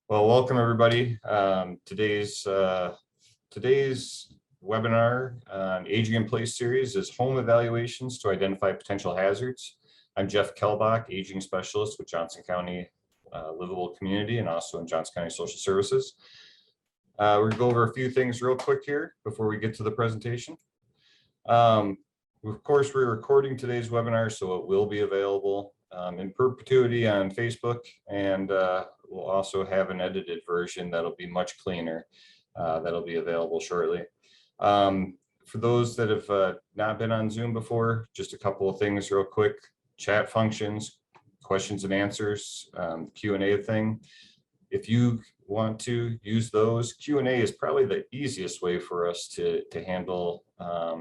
Well, welcome everybody. Today's webinar on Aging in Place series is home evaluations to identify potential hazards. I'm Jeff Kelbach, aging specialist with Johnson County Livable Community and also in Johnson County Social Services. We're going to go over a few things real quick here before we get to the presentation. Of course, we're recording today's webinar, so it will be available in perpetuity on Facebook, and we'll also have an edited version that'll be much cleaner. That'll be available shortly. For those that have not been on Zoom before, just a couple of things real quick. Chat functions, questions and answers, Q&A thing. If you want to use those, Q&A is probably the easiest way for us to handle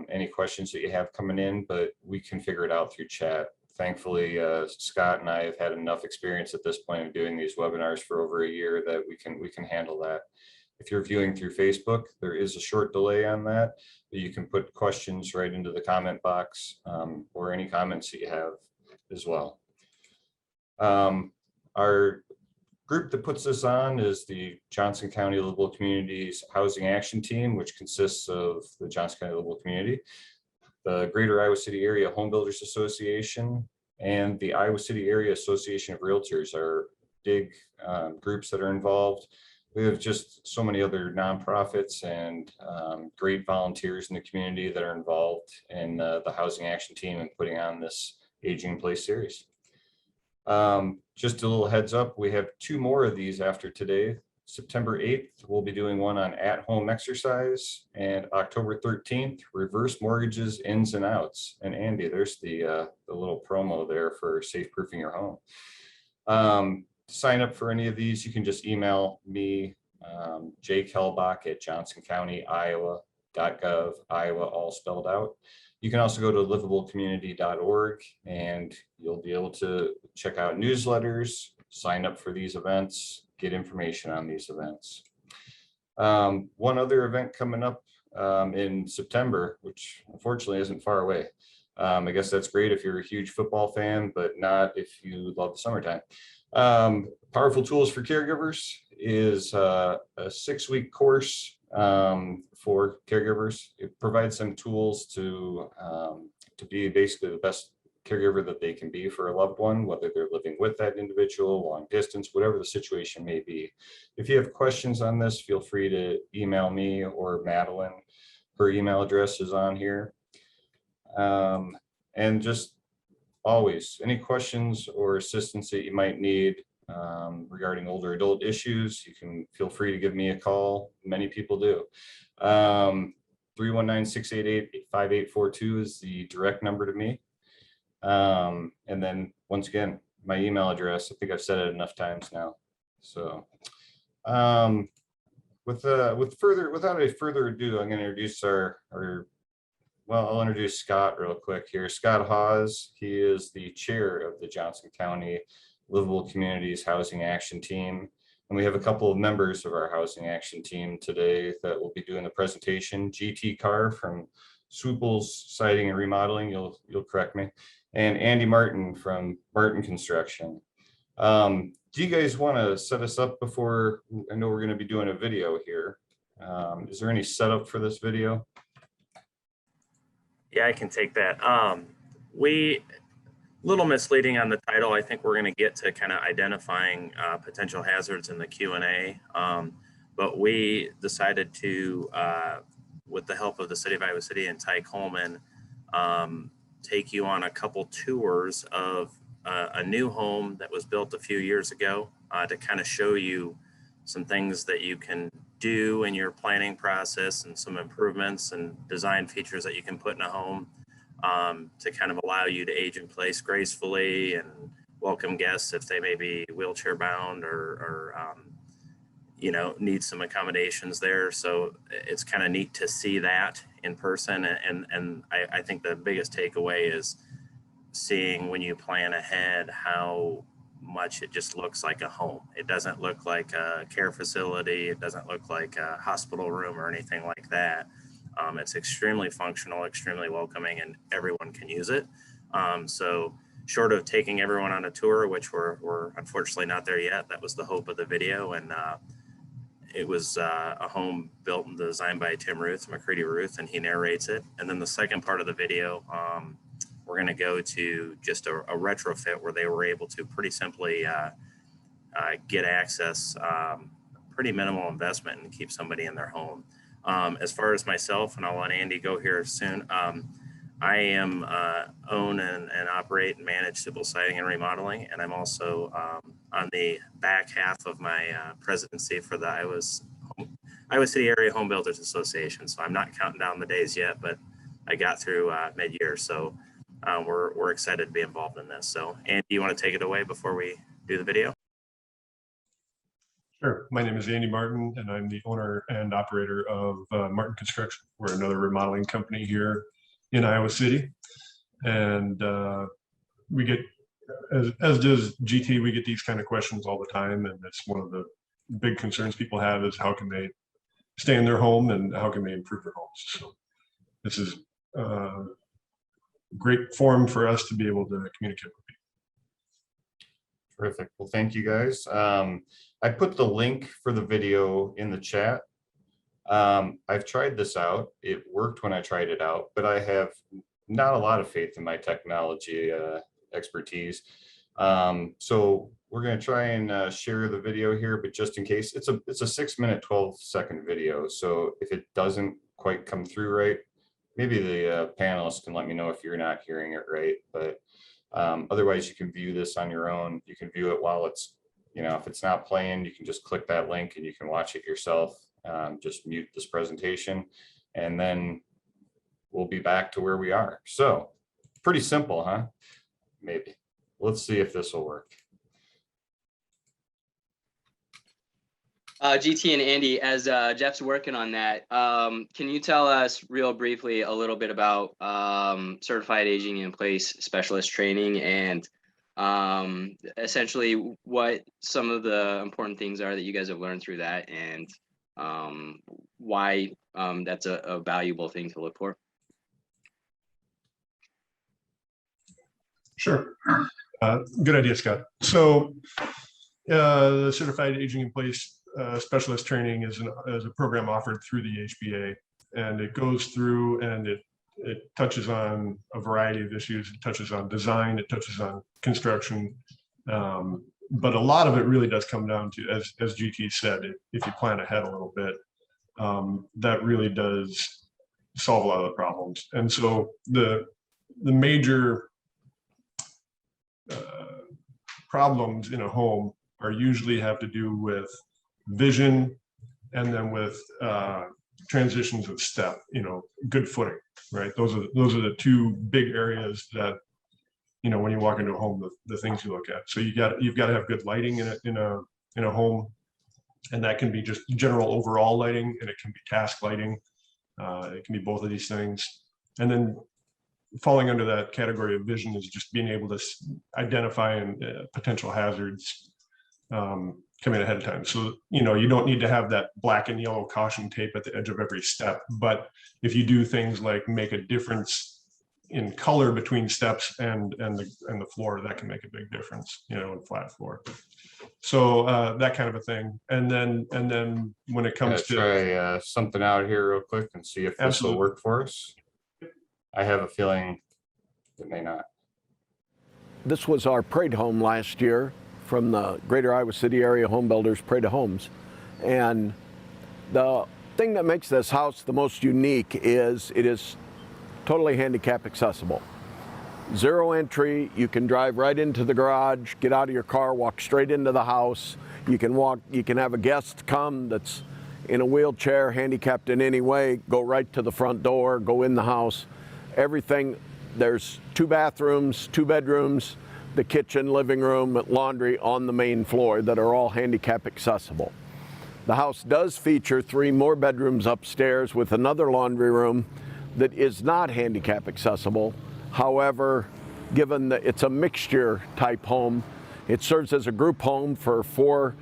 any questions that you have coming in, but we can figure it out through chat. Thankfully, Scott and I have had enough experience at this point of doing these webinars for over a year that we can handle that. If you're viewing through Facebook, there is a short delay on that, but you can put questions right into the comment box or any comments that you have as well. Our group that puts this on is the Johnson County Livable Communities Housing Action Team, which consists of the Johnson County Livable Community, the Greater Iowa City Area Home Builders Association, and the Iowa City Area Association of Realtors are big groups that are involved. We have just so many other nonprofits and great volunteers in the community that are involved in the Housing Action Team and putting on this Aging in Place series. Just a little heads up, we have two more of these after today. September 8th, we'll be doing one on at-home exercise, and October 13th, reverse mortgages, ins and outs. And Andy, there's the little promo there for safe-proofing your home. To sign up for any of these, you can just email me, jkelbach@johnsoncountyiowa.gov, Iowa all spelled out. You can also go to livablecommunity.org and you'll be able to check out newsletters, sign up for these events, get information on these events. One other event coming up in September, which unfortunately isn't far away. I guess that's great if you're a huge football fan, but not if you love the summertime. Powerful Tools for Caregivers is a 6-week course for caregivers. It provides them tools to be basically the best caregiver that they can be for a loved one, whether they're living with that individual, long distance, whatever the situation may be. If you have questions on this, feel free to email me or Madeline. Her email address is on here. And just always, any questions or assistance that you might need regarding older adult issues, you can feel free to give me a call. Many people do. 319-688-5842 is the direct number to me. And then once again, my email address, I think I've said it enough times now. So without a further ado, I'm going to introduce I'll introduce Scott real quick here. Scott Hawes, he is the chair of the Johnson County Livable Communities Housing Action Team. And we have a couple of members of our Housing Action Team today that will be doing the presentation. GT Karr from Sueppels Siding and Remodeling, you'll correct me, and Andy Martin from Martin Construction. Do you guys want to set us up before? I know we're going to be doing a video here. Is there any setup for this video? Yeah, I can take that. Little misleading on the title. I think we're going to get to kind of identifying potential hazards in the Q&A. But we decided to, with the help of the City of Iowa City and Ty Coleman, take you on a couple tours of a new home that was built a few years ago to kind of show you some things that you can do in your planning process and some improvements and design features that you can put in a home to kind of allow you to age in place gracefully and welcome guests if they may be wheelchair bound or need some accommodations there. So it's kind of neat to see that in person. And I think the biggest takeaway is seeing when you plan ahead how much it just looks like a home. It doesn't look like a care facility. It doesn't look like a hospital room or anything like that. It's extremely functional, extremely welcoming, and everyone can use it. So short of taking everyone on a tour, which we're unfortunately not there yet. That was the hope of the video. And it was a home built and designed by Tim Ruth, McCready Ruth, and he narrates it. And then the second part of the video, we're going to go to just a retrofit where they were able to pretty simply get access, pretty minimal investment, and keep somebody in their home. As far as myself, and I'll let Andy go here soon, I am own and operate and manage Sueppels Siding and Remodeling, and I'm also on the back half of my presidency for the Iowa City Area Home Builders Association. So I'm not counting down the days yet, but I got through mid-year. So we're excited to be involved in this. So Andy, you want to take it away before we do the video? Sure. My name is Andy Martin, and I'm the owner and operator of Martin Construction. We're another remodeling company here in Iowa City. And we get, as does GT, we get these kind of questions all the time. And it's one of the big concerns people have is how can they stay in their home and how can they improve their homes. So this is a great forum for us to be able to communicate with people. Terrific. Well, thank you guys. I put the link for the video in the chat. I've tried this out. It worked when I tried it out, but I have not a lot of faith in my technology expertise. So we're going to try and share the video here, but just in case, it's a 6-minute, 12-second video. So if it doesn't quite come through right, maybe the panelists can let me know if you're not hearing it right. But otherwise, you can view this on your own. You can view it while it's, if it's not playing, you can just click that link and you can watch it yourself. Just mute this presentation, and then we'll be back to where we are. So pretty simple, huh? Maybe. Let's see if this will work. GT and Andy, as Jeff's working on that, can you tell us real briefly a little bit about certified aging in place specialist training and essentially what some of the important things are that you guys have learned through that, and why that's a valuable thing to look for? Sure. Good idea, Scott. So the Certified Aging in Place Specialist Training is a program offered through the HBA, and it goes through and it touches on a variety of issues. It touches on design, it touches on construction, but a lot of it really does come down to, as GT said, if you plan ahead a little bit, that really does solve a lot of the problems. And so the major problems in a home are usually have to do with vision, and then with transitions of step, good footing, right? Those are the two big areas that, when you walk into a home, the things you look at. So you've got to have good lighting in a home, and that can be just general overall lighting, and it can be task lighting. It can be both of these things. And then falling under that category of vision is just being able to identify potential hazards coming ahead of time. So, you don't need to have that black and yellow caution tape at the edge of every step. But if you do things like make a difference in color between steps and the floor, that can make a big difference, in flat floor. So that kind of a thing. And then when it comes to try something out here real quick and see if this will work for us. I have a feeling it may not. This was our parade home last year from the Greater Iowa City Area Home Builders Parade of Homes. And the thing that makes this house the most unique is it is totally handicap accessible. Zero entry, you can drive right into the garage, get out of your car, walk straight into the house. You can have a guest come that's in a wheelchair, handicapped in any way, go right to the front door, go in the house. Everything, there's 2 bathrooms, 2 bedrooms, the kitchen, living room, laundry on the main floor that are all handicap accessible. The house does feature 3 more bedrooms upstairs with another laundry room that is not handicap accessible. However, given that it's a mixture type home, it serves as a group home for 4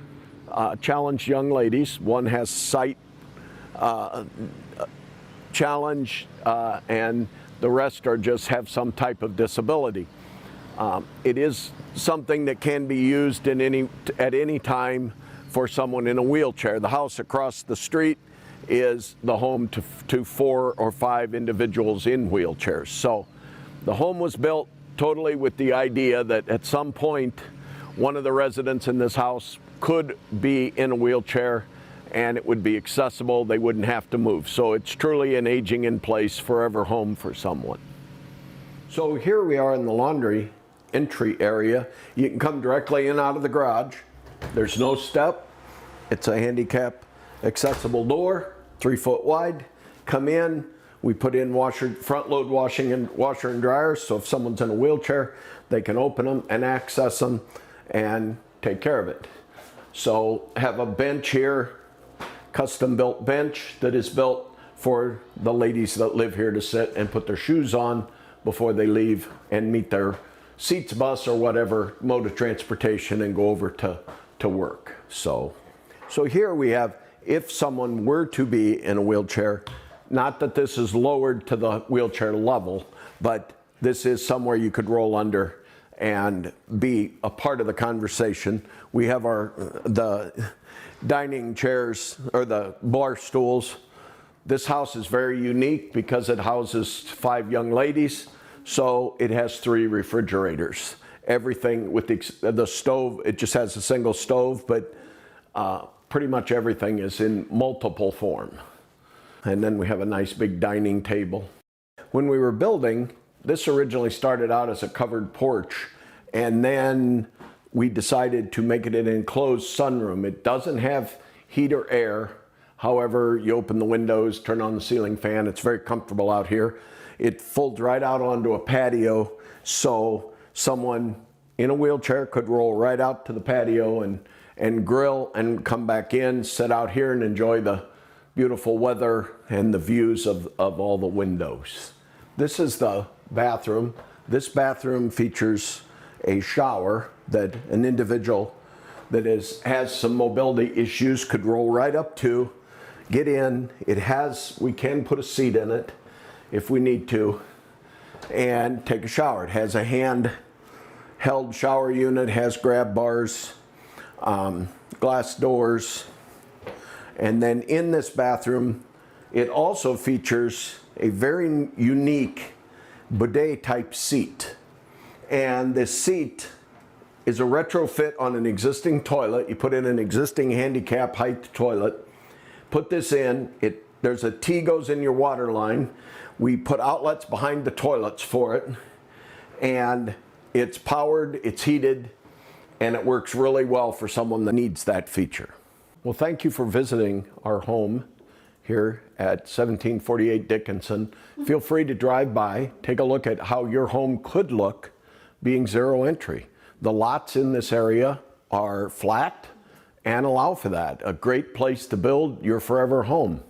challenged young ladies. One has sight challenge, and the rest are just have some type of disability. It is something that can be used at any time for someone in a wheelchair. The house across the street is the home to 4 or 5 individuals in wheelchairs. So the home was built totally with the idea that at some point one of the residents in this house could be in a wheelchair and it would be accessible, they wouldn't have to move. So it's truly an aging in place forever home for someone. So here we are in the laundry entry area. You can come directly in out of the garage. There's no step. It's a handicap accessible door, 3 foot wide. Come in, we put in front load washer and dryer, so if someone's in a wheelchair, they can open them and access them and take care of it. So have a bench here, custom built bench that is built for the ladies that live here to sit and put their shoes on before they leave and meet their seats bus or whatever mode of transportation and go over to work. So here we have, if someone were to be in a wheelchair, not that this is lowered to the wheelchair level, but this is somewhere you could roll under and be a part of the conversation. We have the dining chairs or the bar stools. This house is very unique because it houses 5 young ladies, so it has 3 refrigerators. Everything with the stove, it just has a single stove, but pretty much everything is in multiple form. And then we have a nice big dining table. When we were building, this originally started out as a covered porch, and then we decided to make it an enclosed sunroom. It doesn't have heat or air. However, you open the windows, turn on the ceiling fan. It's very comfortable out here. It folds right out onto a patio, so someone in a wheelchair could roll right out to the patio and grill and come back in, sit out here and enjoy the beautiful weather and the views of all the windows. This is the bathroom. This bathroom features a shower that an individual that has some mobility issues could roll right up to, get in. We can put a seat in it if we need to, and take a shower. It has a hand-held shower unit, has grab bars, glass doors, and then in this bathroom, it also features a very unique bidet type seat. And this seat is a retrofit on an existing toilet. You put in an existing handicap height toilet, put this in, there's a T goes in your water line. We put outlets behind the toilets for it, and it's powered, it's heated, and it works really well for someone that needs that feature. Well, thank you for visiting our home here at 1748 Dickinson. Feel free to drive by, take a look at how your home could look being zero entry. The lots in this area are flat and allow for that. A great place to build your forever home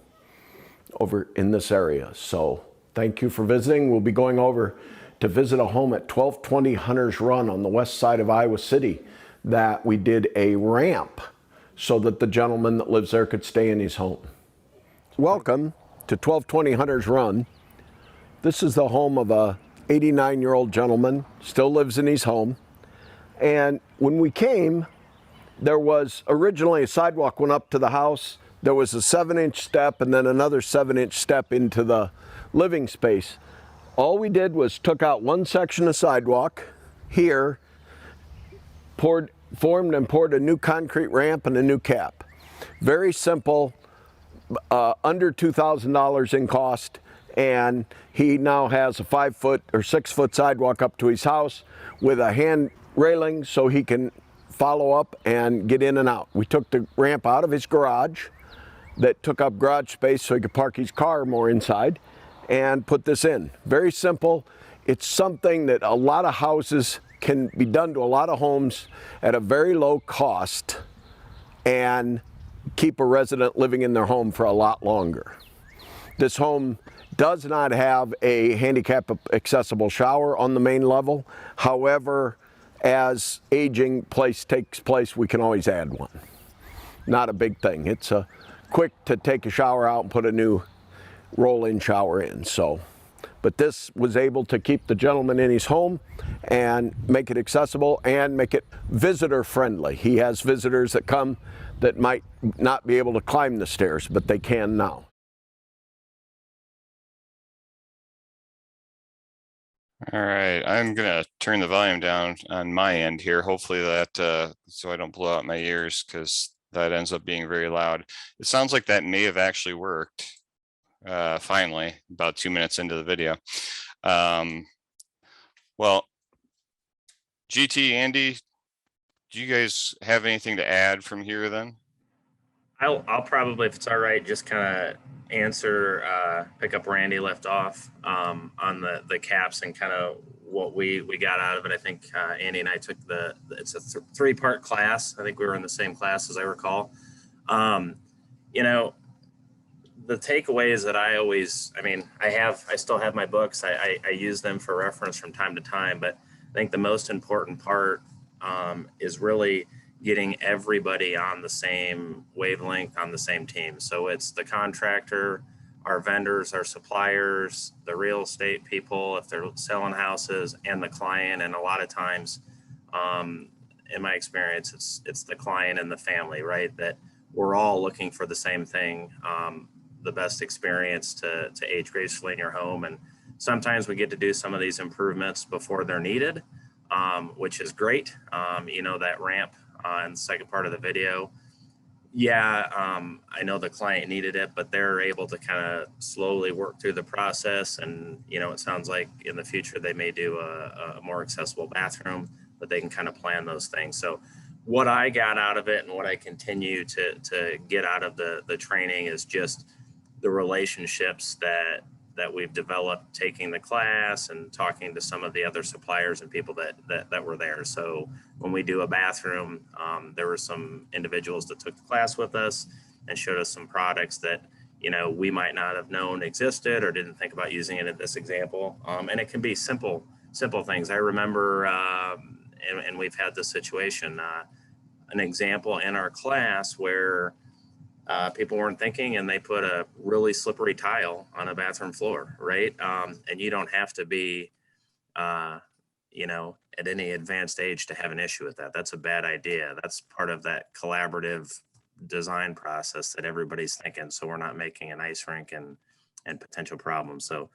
over in this area. So thank you for visiting. We'll be going over to visit a home at 1220 Hunters Run on the west side of Iowa City that we did a ramp so that the gentleman that lives there could stay in his home. Welcome to 1220 Hunters Run. This is the home of a 89-year-old gentleman, still lives in his home. And when we came, there was originally a sidewalk went up to the house. There was a 7-inch step and then another 7-inch step into the living space. All we did was took out one section of sidewalk here, formed and poured a new concrete ramp and a new cap. Very simple, under $2,000 in cost, and he now has a 5-foot or 6-foot sidewalk up to his house with a hand railing so he can follow up and get in and out. We took the ramp out of his garage that took up garage space so he could park his car more inside and put this in. Very simple. It's something that a lot of houses can be done to a lot of homes at a very low cost and keep a resident living in their home for a lot longer. This home does not have a handicap accessible shower on the main level. However, as aging takes place, we can always add one. Not a big thing. It's quick to take a shower out and put a new roll-in shower in. So But this was able to keep the gentleman in his home and make it accessible and make it visitor friendly. He has visitors that come that might not be able to climb the stairs, but they can now. All right, I'm gonna turn the volume down on my end here. Hopefully that, so I don't blow out my ears, because that ends up being very loud. It sounds like that may have actually worked. Finally, about 2 minutes into the video. Well, GT, Andy, do you guys have anything to add from here then? I'll probably, if it's all right, just kind of answer, pick up where Andy left off on the caps and kind of what we got out of it. I think Andy and I took it's a three-part class. I think we were in the same class, as I recall. You know, the takeaways that I still have my books. I use them for reference from time to time, but I think the most important part is really getting everybody on the same wavelength, on the same team. So it's the contractor, our vendors, our suppliers, the real estate people, if they're selling houses, and the client. And a lot of times, in my experience, it's the client and the family, right? That we're all looking for the same thing, the best experience to age gracefully in your home. And sometimes we get to do some of these improvements before they're needed, which is great. You know, that ramp in the second part of the video. Yeah, I know the client needed it, but they're able to kind of slowly work through the process. And, you know, it sounds like in the future they may do a more accessible bathroom, but they can kind of plan those things. So what I got out of it and what I continue to get out of the training is just the relationships that we've developed taking the class and talking to some of the other suppliers and people that were there. So when we do a bathroom, there were some individuals that took the class with us and showed us some products that, you know, we might not have known existed or didn't think about using it in this example. And it can be simple things. I remember, and we've had this situation, an example in our class where people weren't thinking and they put a really slippery tile on a bathroom floor, right? And you don't have to be, you know, at any advanced age to have an issue with that. That's a bad idea. That's part of that collaborative design process that everybody's thinking. So we're not making an ice rink and potential problems. So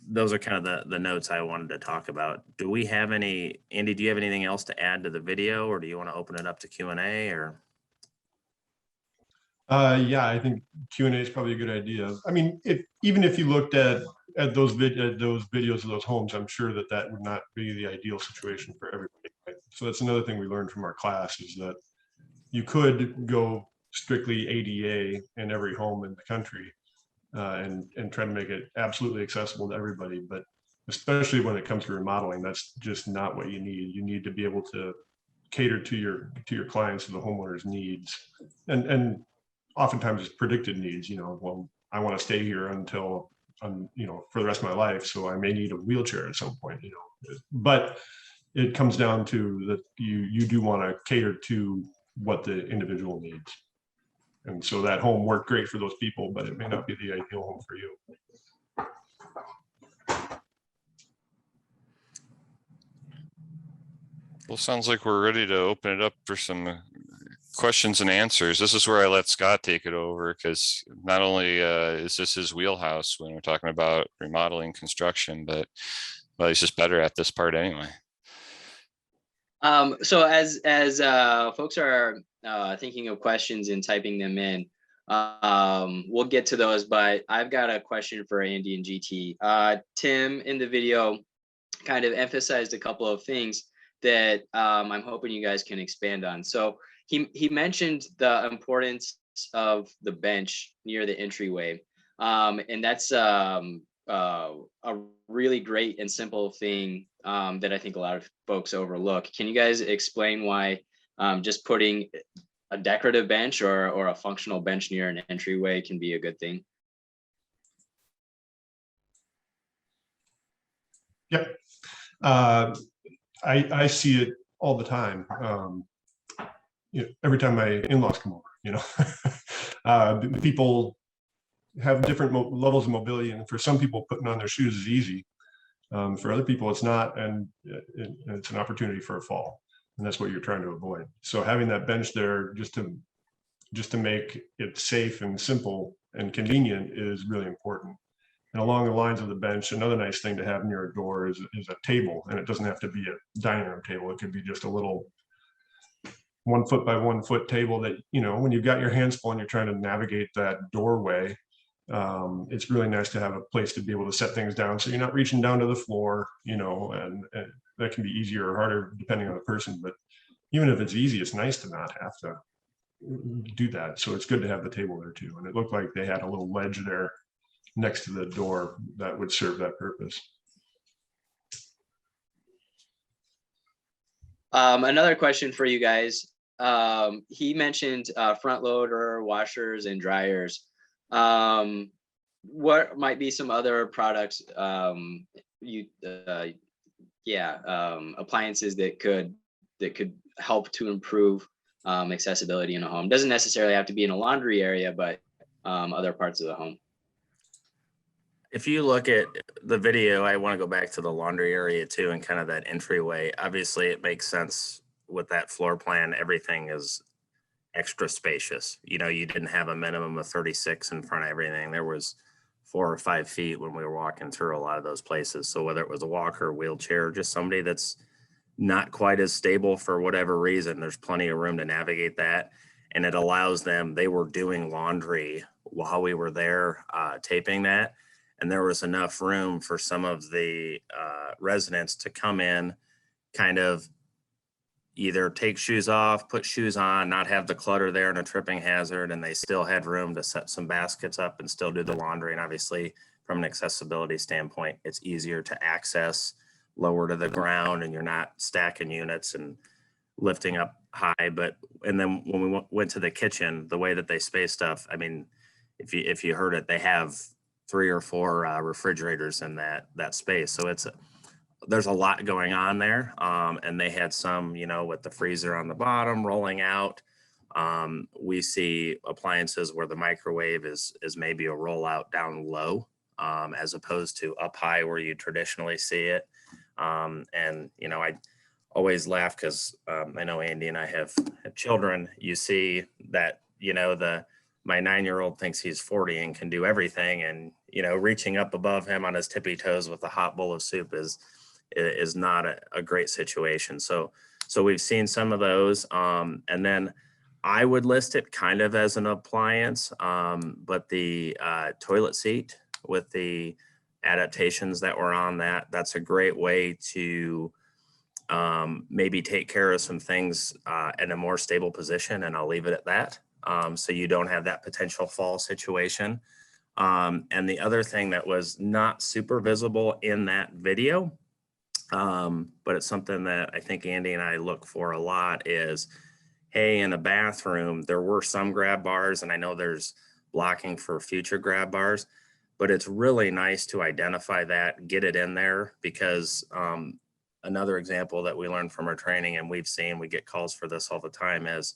those are kind of the notes I wanted to talk about. Do we have any, Andy, do you have anything else to add to the video, or do you want to open it up to Q&A or? Yeah, I think Q&A is probably a good idea. I mean, even if you looked at those videos of those homes, I'm sure that would not be the ideal situation for everybody. Right? So that's another thing we learned from our class, is that you could go strictly ADA in every home in the country and try to make it absolutely accessible to everybody. But especially when it comes to remodeling, that's just not what you need. You need to be able to cater to your clients and the homeowner's needs, and oftentimes it's predicted needs. You know, well, I want to stay here until you know, for the rest of my life, so I may need a wheelchair at some point. You know, but it comes down to that you do want to cater to what the individual needs, and so that home worked great for those people, but it may not be the ideal home for you. Well, sounds like we're ready to open it up for some questions and answers. This is where I let Scott take it over, because not only is this his wheelhouse when we're talking about remodeling construction, but well, he's just better at this part anyway. So as folks are thinking of questions and typing them in, we'll get to those, but I've got a question for Andy and GT. Tim in the video kind of emphasized a couple of things that I'm hoping you guys can expand on. So he mentioned the importance of the bench near the entryway, and that's a really great and simple thing that I think a lot of folks overlook. Can you guys explain why just putting a decorative bench or a functional bench near an entryway can be a good thing? Yep. I see it all the time. You know, every time my in-laws come over, you know, people have different levels of mobility. And for some people, putting on their shoes is easy. For other people, it's not, and it's an opportunity for a fall. And that's what you're trying to avoid. So having that bench there just to make it safe and simple and convenient is really important. And along the lines of the bench, another nice thing to have near a door is a table. And it doesn't have to be a dining room table. It could be just a little 1 foot by 1 foot table that, you know, when you've got your hands full and you're trying to navigate that doorway, it's really nice to have a place to be able to set things down so you're not reaching down to the floor, you know, and that can be easier or harder depending on the person. But even if it's easy, it's nice to not have to do that. So it's good to have the table there too. And it looked like they had a little ledge there next to the door that would serve that purpose. Another question for you guys. He mentioned front loader, washers, and dryers. What might be some other products, appliances that could help to improve accessibility in a home? Doesn't necessarily have to be in a laundry area, but other parts of the home. If you look at the video, I want to go back to the laundry area too, and kind of that entryway. Obviously, it makes sense with that floor plan. Everything is extra spacious. You know, you didn't have a minimum of 36 in front of everything. There was 4 or 5 feet when we were walking through a lot of those places. So whether it was a walker, wheelchair, just somebody that's not quite as stable for whatever reason, there's plenty of room to navigate that. And it allows them, they were doing laundry while we were there taping that. And there was enough room for some of the residents to come in, kind of either take shoes off, put shoes on, not have the clutter there and a tripping hazard, and they still had room to set some baskets up and still do the laundry. And obviously, from an accessibility standpoint, it's easier to access lower to the ground, and you're not stacking units and lifting up high. But and then when we went to the kitchen, the way that they space stuff, I mean, if you heard it, they have 3 or 4 refrigerators in that space. So there's a lot going on there. And they had some, you know, with the freezer on the bottom rolling out. We see appliances where the microwave is maybe a rollout down low, as opposed to up high where you traditionally see it. And, you know, I always laugh because I know Andy and I have children. You see that, you know, my 9-year-old thinks he's 40 and can do everything. And, you know, reaching up above him on his tippy toes with a hot bowl of soup is not a great situation. So we've seen some of those. And then I would list it kind of as an appliance, but the toilet seat with the adaptations that were on that's a great way to maybe take care of some things in a more stable position. And I'll leave it at that. So you don't have that potential fall situation. And the other thing that was not super visible in that video, but it's something that I think Andy and I look for a lot is, hey, in a bathroom, there were some grab bars, and I know there's blocking for future grab bars, but it's really nice to identify that, get it in there, because another example that we learned from our training, and we get calls for this all the time, is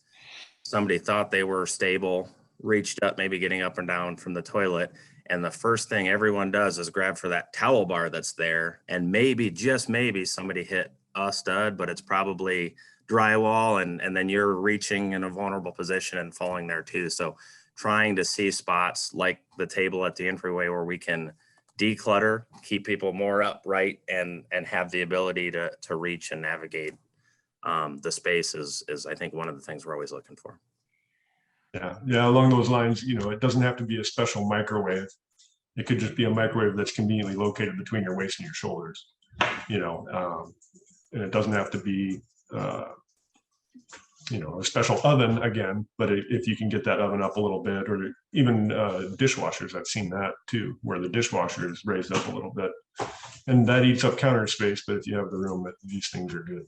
somebody thought they were stable, reached up, maybe getting up and down from the toilet. And the first thing everyone does is grab for that towel bar that's there. And maybe, just maybe, somebody hit a stud, but it's probably drywall. And then you're reaching in a vulnerable position and falling there too. So trying to see spots like the table at the entryway where we can declutter, keep people more upright, and have the ability to reach and navigate the space is I think one of the things we're always looking for. Yeah. Along those lines, you know, it doesn't have to be a special microwave. It could just be a microwave that's conveniently located between your waist and your shoulders, you know, and it doesn't have to be, you know, a special oven again, but if you can get that oven up a little bit, or even dishwashers, I've seen that too, where the dishwasher is raised up a little bit, and that eats up counter space. But if you have the room, these things are good.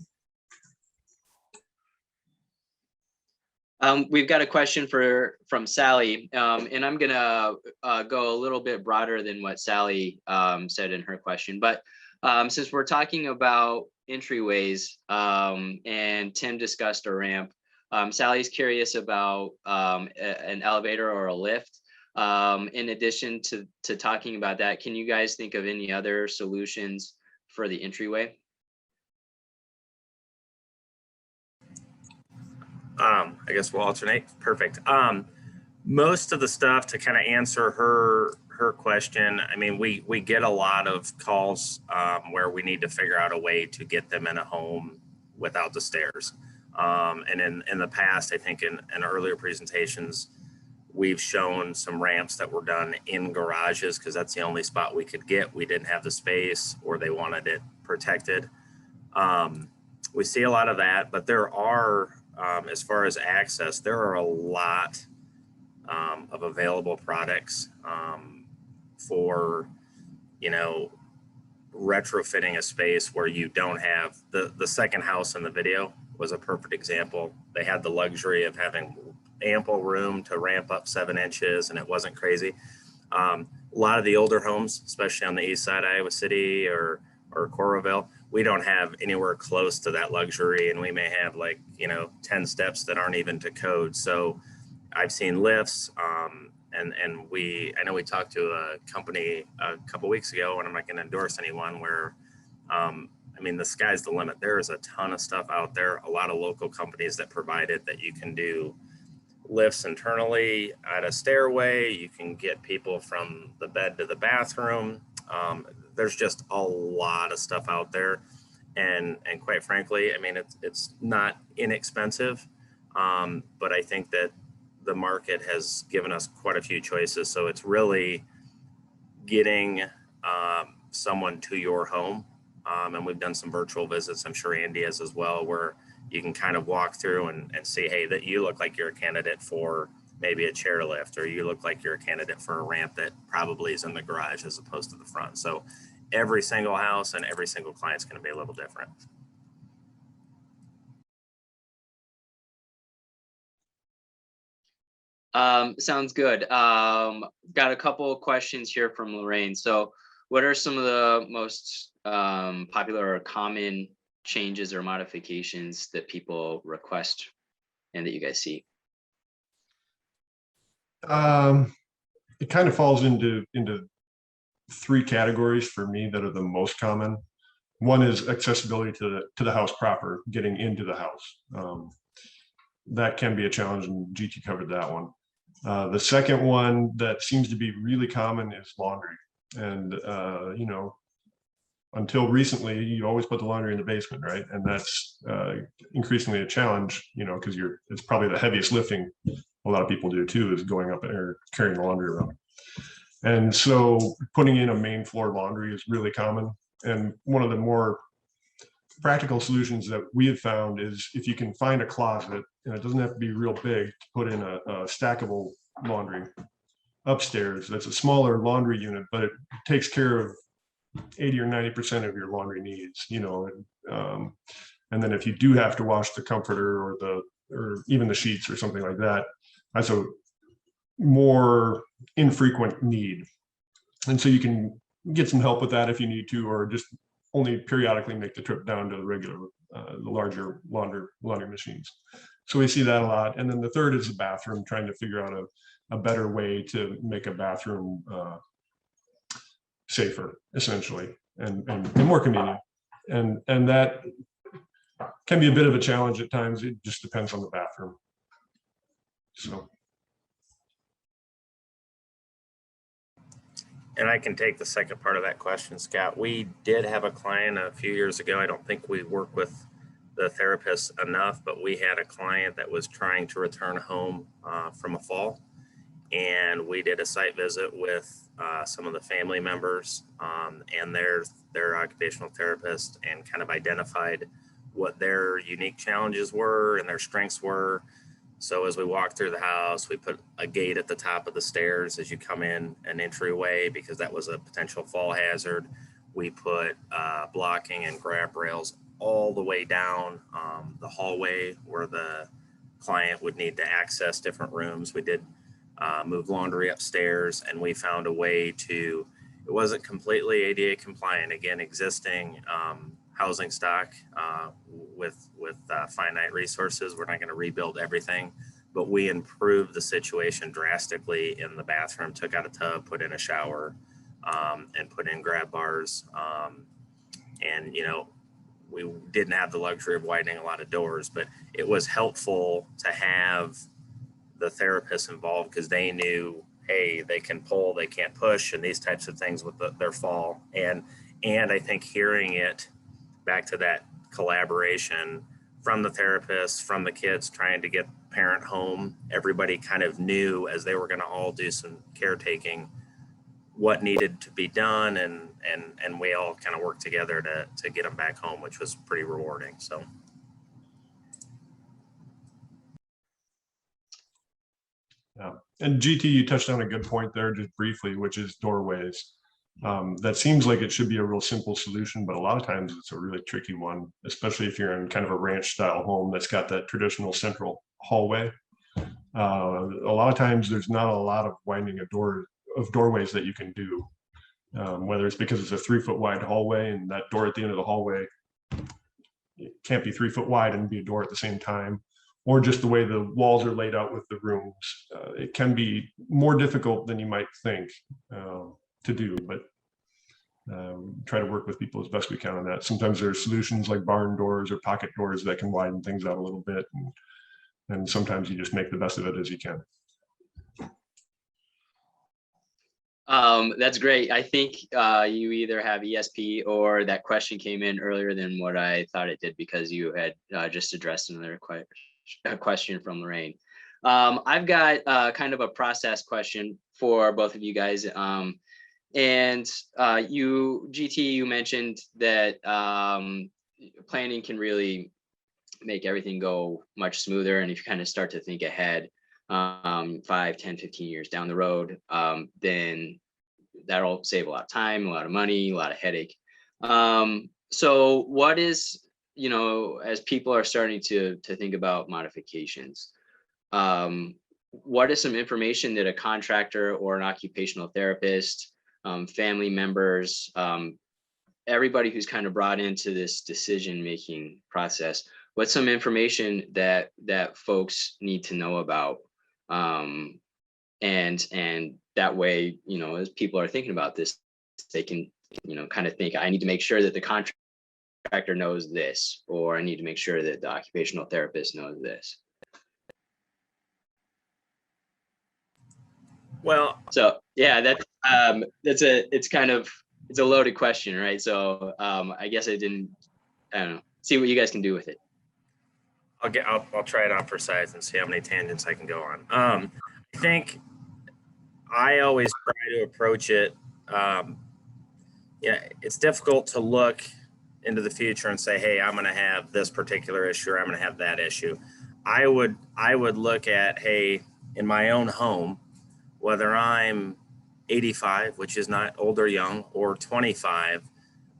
We've got a question from Sally, and I'm gonna go a little bit broader than what Sally said in her question. But since we're talking about entryways, and Tim discussed a ramp, Sally's curious about an elevator or a lift. In addition to talking about that, can you guys think of any other solutions for the entryway? I guess we'll alternate. Perfect. Most of the stuff to kind of answer her question, I mean, we get a lot of calls where we need to figure out a way to get them in a home without the stairs. And in the past, I think in earlier presentations, we've shown some ramps that were done in garages because that's the only spot we could get. We didn't have the space or they wanted it protected. We see a lot of that, but there are, as far as access, there are a lot of available products for, you know, retrofitting a space where you don't have the second house in the video was a perfect example. They had the luxury of having ample room to ramp up 7 inches and it wasn't crazy. A lot of the older homes, especially on the east side of Iowa City or Coralville, we don't have anywhere close to that luxury, and we may have, like, you know, 10 steps that aren't even to code. So I've seen lifts, and I know we talked to a company a couple weeks ago, and I'm not going to endorse anyone, where I mean, the sky's the limit. There is a ton of stuff out there, a lot of local companies that provide it, that you can do lifts internally at a stairway. You can get people from the bed to the bathroom. There's just a lot of stuff out there, and quite frankly, I mean, it's not inexpensive, but I think that the market has given us quite a few choices. So it's really getting someone to your home, and we've done some virtual visits. I'm sure Andy has as well, where you can kind of walk through and see, hey, that you look like you're a candidate for maybe a chairlift, or you look like you're a candidate for a ramp that probably is in the garage as opposed to the front. So every single house and every single client's going to be a little different. Sounds good. Got a couple of questions here from Lorraine. So what are some of the most popular or common changes or modifications that people request and that you guys see? It kind of falls into 3 categories for me that are the most common. One is accessibility to the house proper, getting into the house. That can be a challenge, and GT covered that one. The second one that seems to be really common is laundry. And, you know, until recently, you always put the laundry in the basement, right? And that's increasingly a challenge, you know, because it's probably the heaviest lifting a lot of people do too, is going up or carrying the laundry around. And so putting in a main floor laundry is really common. And one of the more practical solutions that we have found is, if you can find a closet, and it doesn't have to be real big, to put in a stackable laundry upstairs. That's a smaller laundry unit, but it takes care of 80 or 90% of your laundry needs, you know. And then if you do have to wash the comforter or even the sheets or something like that, that's a more infrequent need. And so you can get some help with that if you need to, or just only periodically make the trip down to the regular, the larger laundry machines. So we see that a lot. And then the third is the bathroom, trying to figure out a better way to make a bathroom safer, essentially, and more convenient. And that can be a bit of a challenge at times. It just depends on the bathroom. So. And I can take the second part of that question, Scott. We did have a client a few years ago. I don't think we work with the therapist enough, but we had a client that was trying to return home from a fall. And we did a site visit with some of the family members and their occupational therapist, and kind of identified what their unique challenges were and their strengths were. So as we walked through the house, we put a gate at the top of the stairs as you come in, an entryway, because that was a potential fall hazard. We put blocking and grab rails all the way down the hallway where the client would need to access different rooms. We did move laundry upstairs, and we found a way to, it wasn't completely ADA compliant, again, existing housing stock with finite resources. We're not going to rebuild everything, but we improved the situation drastically in the bathroom, took out a tub, put in a shower, and put in grab bars. And, you know, we didn't have the luxury of widening a lot of doors, but it was helpful to have the therapists involved because they knew, hey, they can pull, they can't push, and these types of things with their fall. And I think hearing it back to that collaboration from the therapists, from the kids trying to get parent home, everybody kind of knew as they were going to all do some caretaking what needed to be done, and we all kind of worked together to get them back home, which was pretty rewarding. So. Yeah, and GT, you touched on a good point there just briefly, which is doorways. That seems like it should be a real simple solution, but a lot of times it's a really tricky one, especially if you're in kind of a ranch style home that's got that traditional central hallway. A lot of times there's not a lot of winding of doorways that you can do, whether it's because it's a 3-foot wide hallway and that door at the end of the hallway it can't be 3 foot wide and be a door at the same time, or just the way the walls are laid out with the rooms. It can be more difficult than you might think to do, but try to work with people as best we can on that. Sometimes there are solutions like barn doors or pocket doors that can widen things out a little bit, and sometimes you just make the best of it as you can. That's great. I think you either have ESP or that question came in earlier than what I thought it did because you had just addressed another question from Lorraine. I've got kind of a process question for both of you guys. And GT, you mentioned that planning can really make everything go much smoother. And if you kind of start to think ahead, 5, 10, 15 years down the road, then that'll save a lot of time, a lot of money, a lot of headache. So what is, you know, as people are starting to think about modifications, what is some information that a contractor or an occupational therapist, family members, everybody who's kind of brought into this decision-making process, what's some information that folks need to know about? And that way, you know, as people are thinking about this, they can, you know, kind of think, I need to make sure that the contractor knows this, or I need to make sure that the occupational therapist knows this. Well, so yeah, it's a loaded question, right? So I guess I don't know, see what you guys can do with it. I'll try it on for size and see how many tangents I can go on. I think I always try to approach it. Yeah, it's difficult to look into the future and say, hey, I'm going to have this particular issue, or I'm going to have that issue. I would look at, hey, in my own home, whether I'm 85, which is not old or young, or 25,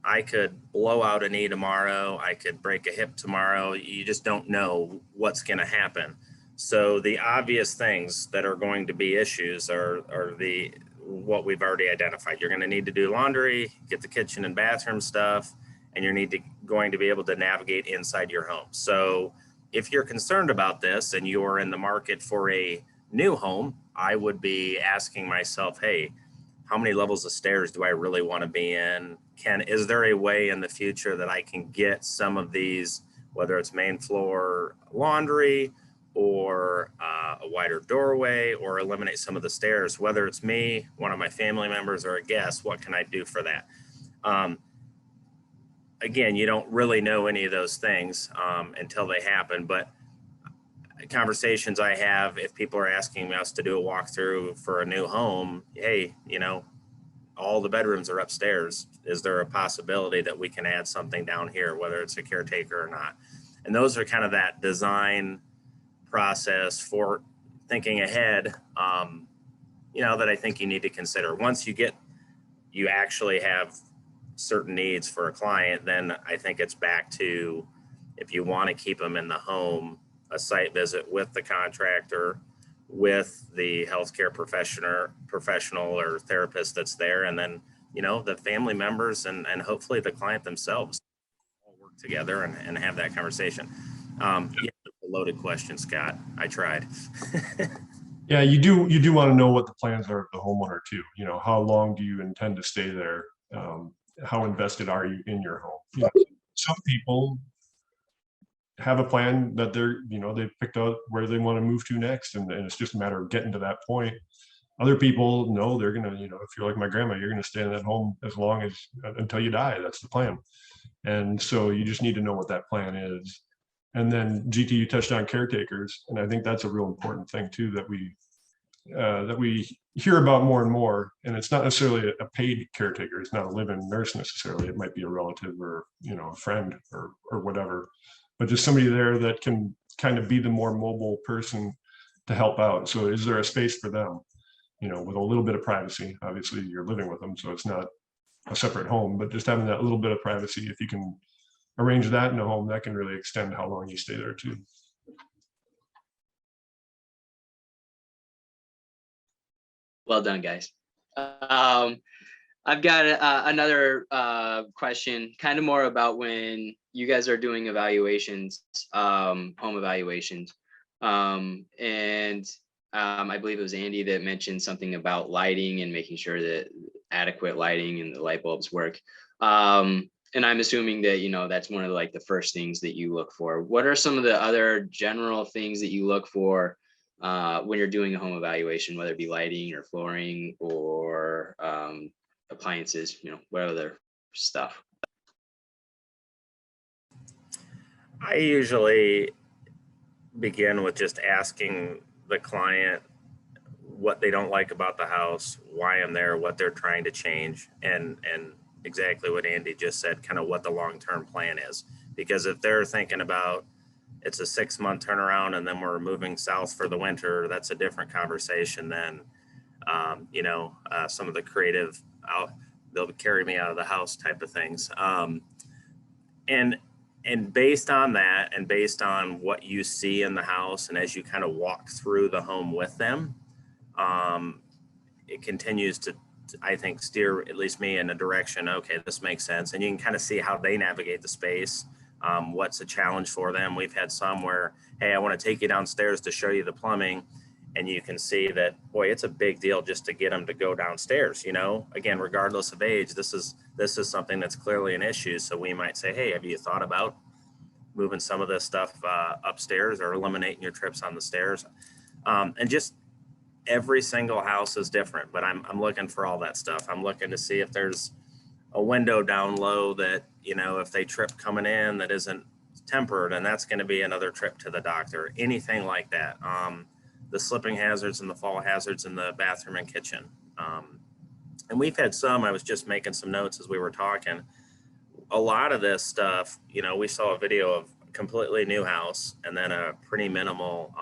I could blow out a knee tomorrow. I could break a hip tomorrow. You just don't know what's going to happen. So the obvious things that are going to be issues are what we've already identified. You're going to need to do laundry, get the kitchen and bathroom stuff, and you're going to be able to navigate inside your home. So if you're concerned about this and you're in the market for a new home, I would be asking myself, hey, how many levels of stairs do I really want to be in? Is there a way in the future that I can get some of these, whether it's main floor laundry or a wider doorway, or eliminate some of the stairs, whether it's me, one of my family members, or a guest, what can I do for that? Again, you don't really know any of those things until they happen, but conversations I have, if people are asking us to do a walkthrough for a new home, hey, you know, all the bedrooms are upstairs. Is there a possibility that we can add something down here, whether it's a caretaker or not? And those are kind of that design process for thinking ahead, you know, that I think you need to consider. Once you actually have certain needs for a client, then I think it's back to, if you want to keep them in the home, a site visit with the contractor, with the healthcare professional or therapist that's there, and then, you know, the family members and hopefully the client themselves all work together and have that conversation. You have to loaded question, Scott. I tried. Yeah, you do want to know what the plans are of the homeowner too. You know, how long do you intend to stay there? How invested are you in your home? You know, some people have a plan that they've picked out where they want to move to next, and it's just a matter of getting to that point. Other people know they're gonna, if you're like my grandma, you're gonna stay in that home as long as until you die. That's the plan. And so you just need to know what that plan is. And then GT, you touched on caretakers, and I think that's a real important thing too that we hear about more and more. And it's not necessarily a paid caretaker; it's not a live-in nurse necessarily. It might be a relative or a friend or whatever, but just somebody there that can kind of be the more mobile person to help out. So is there a space for them? With a little bit of privacy. Obviously, you're living with them, so it's not a separate home, but just having that little bit of privacy, if you can arrange that in a home, that can really extend how long you stay there too. Well done, guys. I've got another question, kind of more about when you guys are doing evaluations, home evaluations. I believe it was Andy that mentioned something about lighting and making sure that adequate lighting and the light bulbs work. And I'm assuming that, that's one of the first things that you look for. What are some of the other general things that you look for when you're doing a home evaluation, whether it be lighting or flooring or appliances, what other stuff? I usually begin with just asking the client what they don't like about the house, why I'm there, what they're trying to change, and exactly what Andy just said, kind of what the long-term plan is. Because if they're thinking about it's a 6-month turnaround and then we're moving south for the winter, that's a different conversation than some of the creative they'll carry me out of the house type of things. And based on that, and based on what you see in the house, and as you kind of walk through the home with them, it continues to, I think, steer at least me in a direction. Okay, this makes sense. And you can kind of see how they navigate the space. What's a challenge for them. We've had some where, hey, I want to take you downstairs to show you the plumbing. And you can see that, boy, it's a big deal just to get them to go downstairs. Again, regardless of age, this is something that's clearly an issue. So we might say, hey, have you thought about moving some of this stuff upstairs or eliminating your trips on the stairs? And just every single house is different, but I'm looking for all that stuff. I'm looking to see if there's a window down low that, if they trip coming in that isn't tempered, and that's going to be another trip to the doctor, anything like that. The slipping hazards and the fall hazards in the bathroom and kitchen. And we've had some, I was just making some notes as we were talking. A lot of this stuff, we saw a video of a completely new house and then a pretty minimal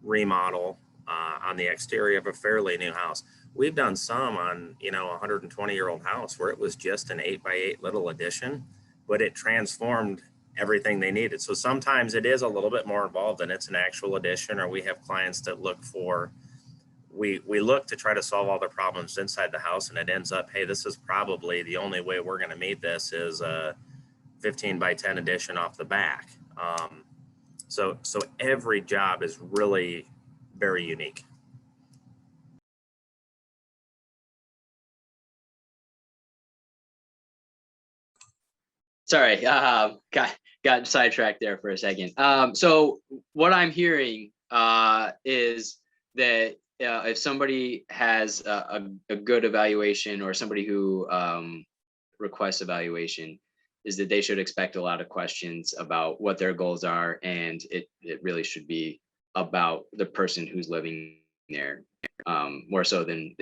remodel on the exterior of a fairly new house. We've done some on, a 120-year-old house where it was just an 8x8 little addition, but it transformed everything they needed. So sometimes it is a little bit more involved and it's an actual addition, or we have clients that look for, we look to try to solve all the problems inside the house, and it ends up, hey, this is probably the only way we're going to meet this is a 15x10 addition off the back. So every job is really very unique. Sorry, got sidetracked there for a second. So what I'm hearing is that if somebody has a good evaluation, or somebody who requests evaluation, is that they should expect a lot of questions about what their goals are, and it really should be about the person who's living there, more so than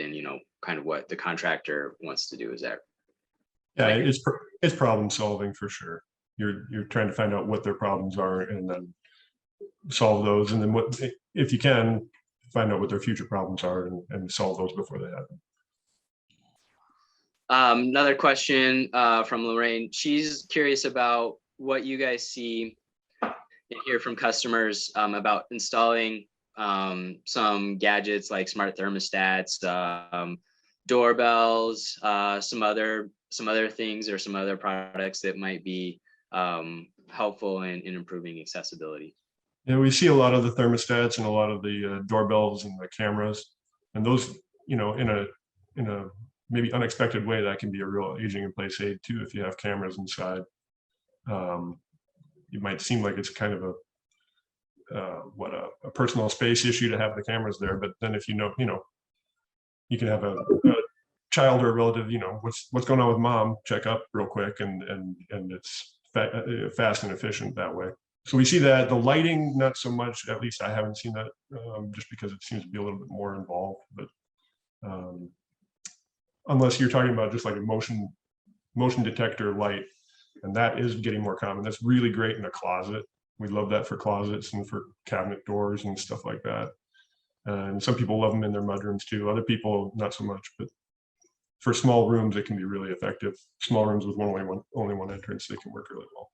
kind of what the contractor wants to do. Is that? Yeah, it's problem solving for sure. You're trying to find out what their problems are and then solve those, and then what, if you can, find out what their future problems are and solve those before they happen. Another question from Lorraine. She's curious about what you guys see and hear from customers about installing some gadgets like smart thermostats, doorbells, some other things, or some other products that might be helpful in improving accessibility. Yeah, we see a lot of the thermostats and a lot of the doorbells and the cameras, and those, in a maybe unexpected way, that can be a real aging in place aid too. If you have cameras inside, it might seem like it's kind of a personal space issue to have the cameras there, but then if you can have a child or a relative, what's going on with mom, check up real quick, and it's fast and efficient that way. So we see that. The lighting, not so much, at least I haven't seen that, just because it seems to be a little bit more involved, but unless you're talking about just like a motion detector light, and that is getting more common. That's really great in a closet. We love that for closets and for cabinet doors and stuff like that. And some people love them in their mudrooms too. Other people, not so much, but for small rooms, it can be really effective. Small rooms with only one entrance, they can work really well.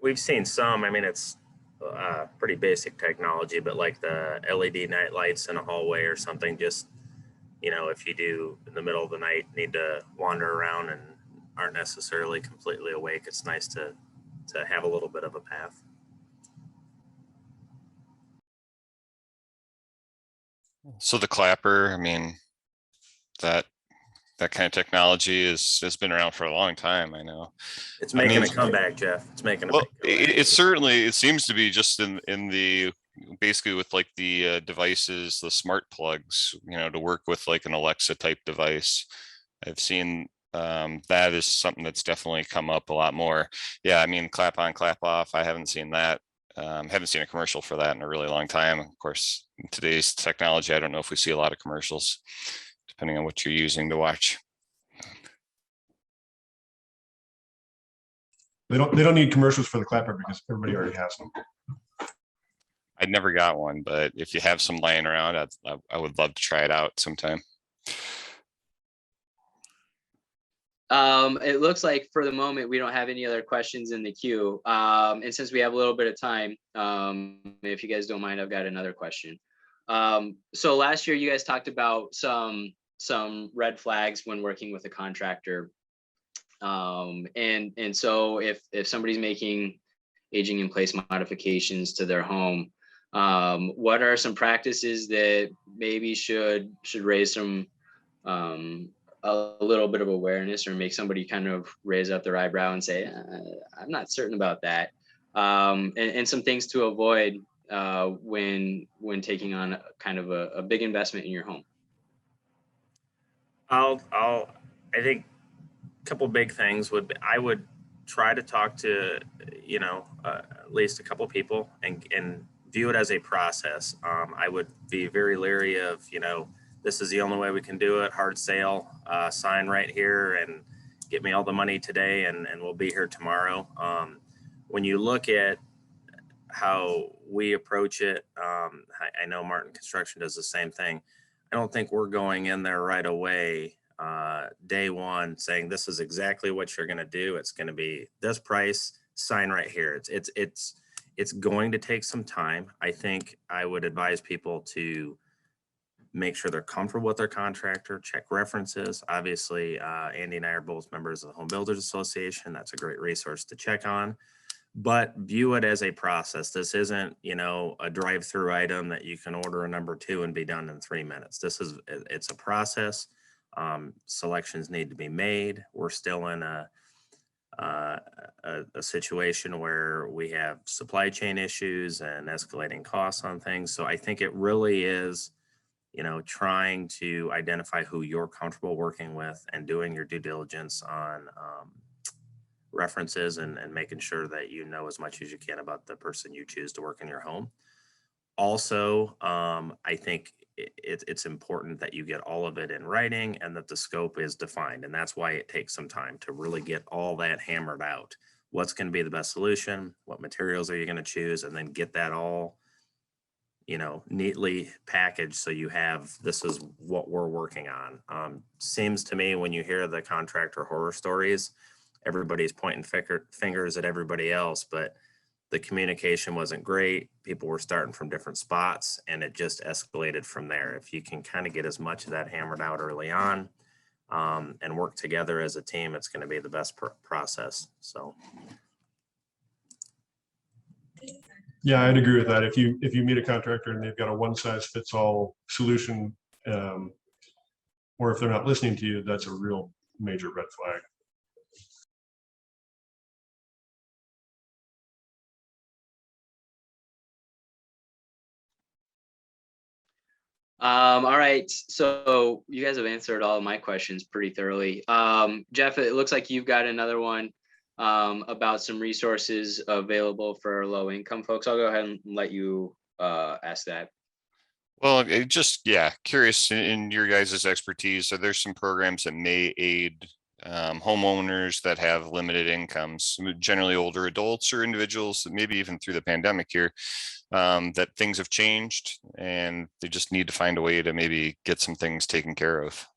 We've seen some, I mean, it's pretty basic technology, but like the LED night lights in a hallway or something, just, if you do in the middle of the night, need to wander around and aren't necessarily completely awake, it's nice to have a little bit of a path. So the clapper, I mean, that kind of technology has been around for a long time. I know it's making a comeback, Jeff. It's making a well, it certainly, it seems to be just in the basically with like the devices, the smart plugs, to work with like an Alexa type device. I've seen that is something that's definitely come up a lot more. Yeah, I mean, clap on, clap off. I haven't seen that. Haven't seen a commercial for that in a really long time. Of course, in today's technology, I don't know if we see a lot of commercials, depending on what you're using to watch. They don't need commercials for the clapper because everybody already has them. I never got one, but if you have some lying around, I would love to try it out sometime. It looks like for the moment we don't have any other questions in the queue. And since we have a little bit of time, if you guys don't mind, I've got another question. So last year you guys talked about some red flags when working with a contractor. And so if somebody's making aging in place modifications to their home, what are some practices that maybe should raise some a little bit of awareness, or make somebody kind of raise up their eyebrow and say, I'm not certain about that, and some things to avoid when taking on kind of a big investment in your home? I think a couple big things would be, I would try to talk to at least a couple people and view it as a process. I would be very leery of this is the only way we can do it, hard sale, sign right here and get me all the money today and we'll be here tomorrow. When you look at how we approach it, I know Martin Construction does the same thing. I don't think we're going in there right away, day one, saying this is exactly what you're going to do. It's going to be this price, sign right here. It's going to take some time. I think I would advise people to make sure they're comfortable with their contractor, check references. Obviously, Andy and I are both members of the Home Builders Association. That's a great resource to check on, but view it as a process. This isn't, a drive-through item that you can order a number 2 and be done in 3 minutes. It's a process. Selections need to be made. We're still in a situation where we have supply chain issues and escalating costs on things. So I think it really is, trying to identify who you're comfortable working with and doing your due diligence on references and making sure that you know as much as you can about the person you choose to work in your home. Also, I think it's important that you get all of it in writing and that the scope is defined. And that's why it takes some time to really get all that hammered out. What's going to be the best solution? What materials are you going to choose? And then get that all neatly packaged so you have, this is what we're working on. Seems to me when you hear the contractor horror stories, everybody's pointing fingers at everybody else, but the communication wasn't great. People were starting from different spots and it just escalated from there. If you can kind of get as much of that hammered out early on, and work together as a team, it's going to be the best process. So. Yeah, I'd agree with that. If you meet a contractor and they've got a one size fits all solution, or if they're not listening to you, that's a real major red flag. All right, so you guys have answered all of my questions pretty thoroughly. Jeff, it looks like you've got another one about some resources available for low income folks. I'll go ahead and let you ask that. Well, yeah, curious in your guys' expertise, are there some programs that may aid homeowners that have limited incomes, generally older adults or individuals, maybe even through the pandemic here, that things have changed and they just need to find a way to maybe get some things taken care of?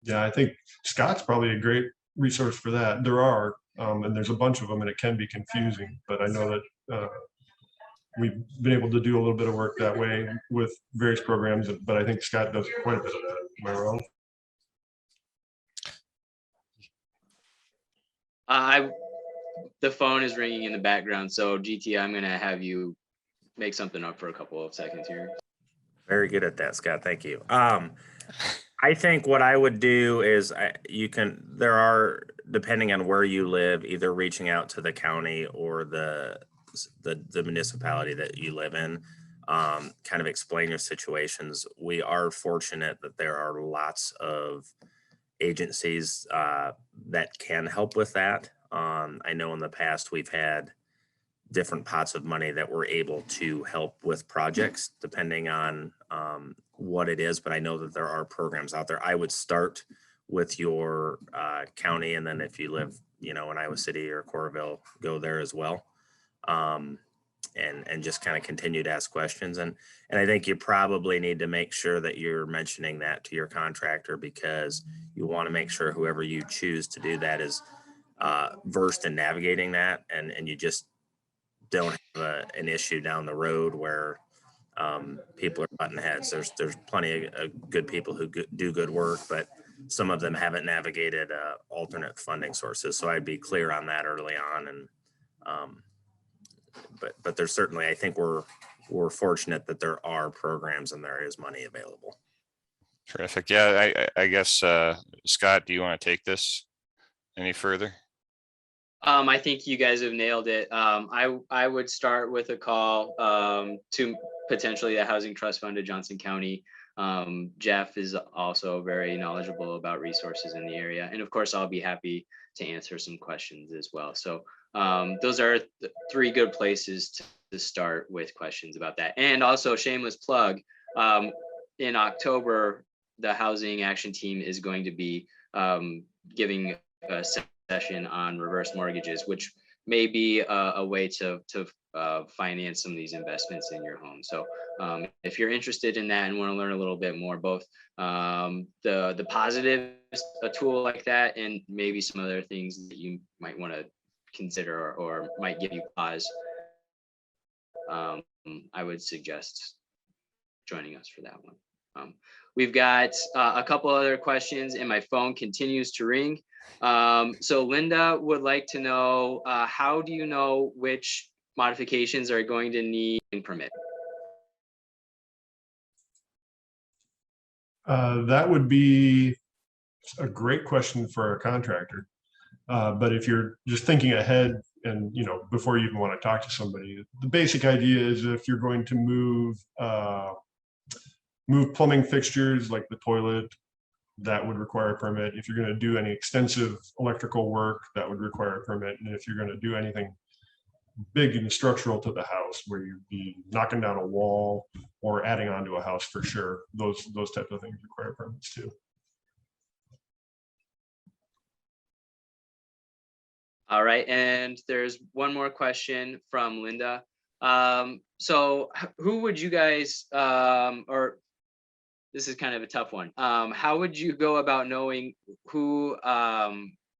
Yeah, I think Scott's probably a great resource for that. There are, and there's a bunch of them, and it can be confusing, but I know that we've been able to do a little bit of work that way with various programs, but I think Scott does quite a bit of that. Am I wrong? The phone is ringing in the background, so GT, I'm gonna have you make something up for a couple of seconds here. Very good at that, Scott. Thank you. I think what I would do is there are, depending on where you live, either reaching out to the county or the municipality that you live in, kind of explain your situations. We are fortunate that there are lots of agencies that can help with that. I know in the past we've had different pots of money that we're able to help with projects depending on what it is, but I know that there are programs out there. I would start with your county, and then if you live, in Iowa City or Coralville, go there as well, and just kind of continue to ask questions. And I think you probably need to make sure that you're mentioning that to your contractor, because you want to make sure whoever you choose to do that is versed in navigating that, and you just don't have an issue down the road where people are butting heads. There's plenty of good people who do good work, but some of them haven't navigated alternate funding sources. So I'd be clear on that early on. And but there's certainly, I think we're fortunate that there are programs and there is money available. Terrific. Yeah, I guess Scott, do you want to take this any further? I think you guys have nailed it. I would start with a call to potentially the Housing Trust Fund of Johnson County. Jeff is also very knowledgeable about resources in the area. And of course, I'll be happy to answer some questions as well. So those are three good places to start with questions about that. And also, shameless plug, in October, the Housing Action Team is going to be giving a session on reverse mortgages, which may be a way to finance some of these investments in your home. So if you're interested in that and want to learn a little bit more, both the positives, a tool like that, and maybe some other things that you might want to consider or might give you pause, I would suggest joining us for that one. We've got a couple other questions and my phone continues to ring. So Linda would like to know, how do you know which modifications are going to need a permit? That would be a great question for a contractor. But if you're just thinking ahead and, before you even want to talk to somebody, the basic idea is if you're going to move plumbing fixtures like the toilet, that would require a permit. If you're going to do any extensive electrical work, that would require a permit. And if you're going to do anything big and structural to the house, where you'd be knocking down a wall or adding onto a house, for sure, those types of things require permits too. All right, and there's one more question from Linda. So who would you guys, or this is kind of a tough one. How would you go about knowing who,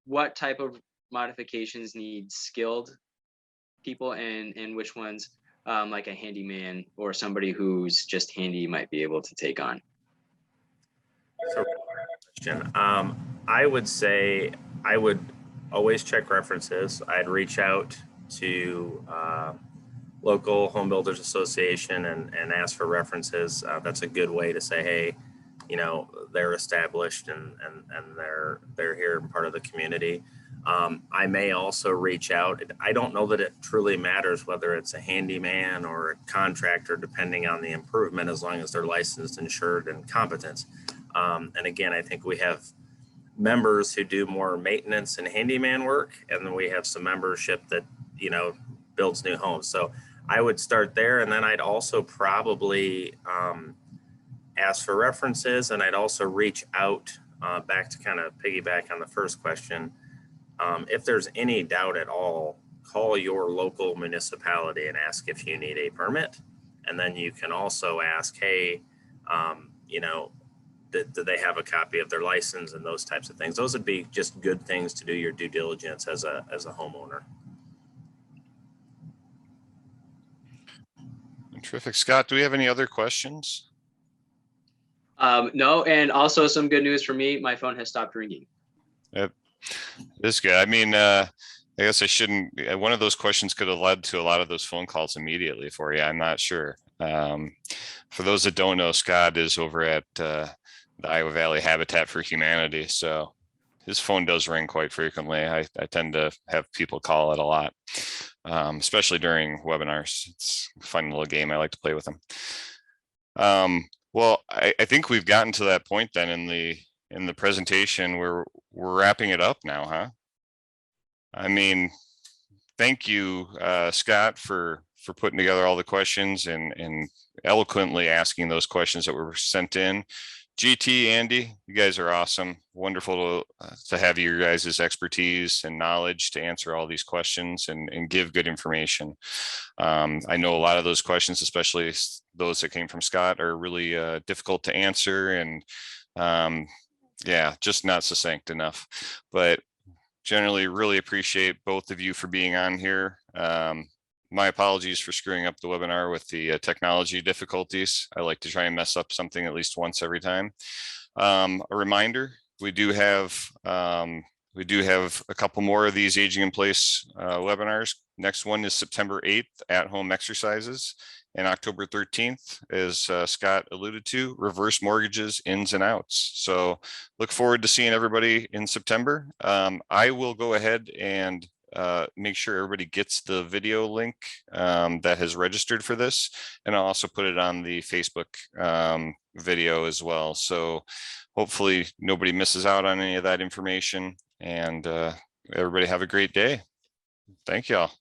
what type of modifications need skilled people and which ones, like a handyman or somebody who's just handy, might be able to take on? So, question. I would say I would always check references. I'd reach out to local home builders association and ask for references. That's a good way to say, hey, you know, they're established and they're here and part of the community. I may also reach out. I don't know that it truly matters whether it's a handyman or a contractor, depending on the improvement, as long as they're licensed, insured, and competent. And again, I think we have members who do more maintenance and handyman work, and then we have some membership that, you know, builds new homes. So I would start there, and then I'd also probably ask for references, and I'd also reach out back to kind of piggyback on the first question. If there's any doubt at all, call your local municipality and ask if you need a permit. And then you can also ask, hey, you know, do they have a copy of their license and those types of things. Those would be just good things to do your due diligence as a homeowner. Terrific. Scott, do we have any other questions? No, and also some good news for me. My phone has stopped ringing. Yep. This good. I mean, I guess I shouldn't. One of those questions could have led to a lot of those phone calls immediately for you. I'm not sure. For those that don't know, Scott is over at the Iowa Valley Habitat for Humanity. So his phone does ring quite frequently. I tend to have people call it a lot, especially during webinars. It's a fun little game I like to play with them. Well, I think we've gotten to that point then in the presentation where we're wrapping it up now, huh? I mean, thank you, Scott, for putting together all the questions and eloquently asking those questions that were sent in. GT, Andy, you guys are awesome. Wonderful to have your guys' expertise and knowledge to answer all these questions and give good information. I know a lot of those questions, especially those that came from Scott, are really difficult to answer and yeah, just not succinct enough. But generally really appreciate both of you for being on here. My apologies for screwing up the webinar with the technology difficulties. I like to try and mess up something at least once every time. A reminder, we do have a couple more of these aging in place webinars. Next one is September 8th, at home exercises, and October 13th, as Scott alluded to, reverse mortgages, ins and outs. So look forward to seeing everybody in September. I will go ahead and make sure everybody gets the video link that has registered for this, and I'll also put it on the Facebook video as well. So hopefully nobody misses out on any of that information, and everybody have a great day. Thank y'all.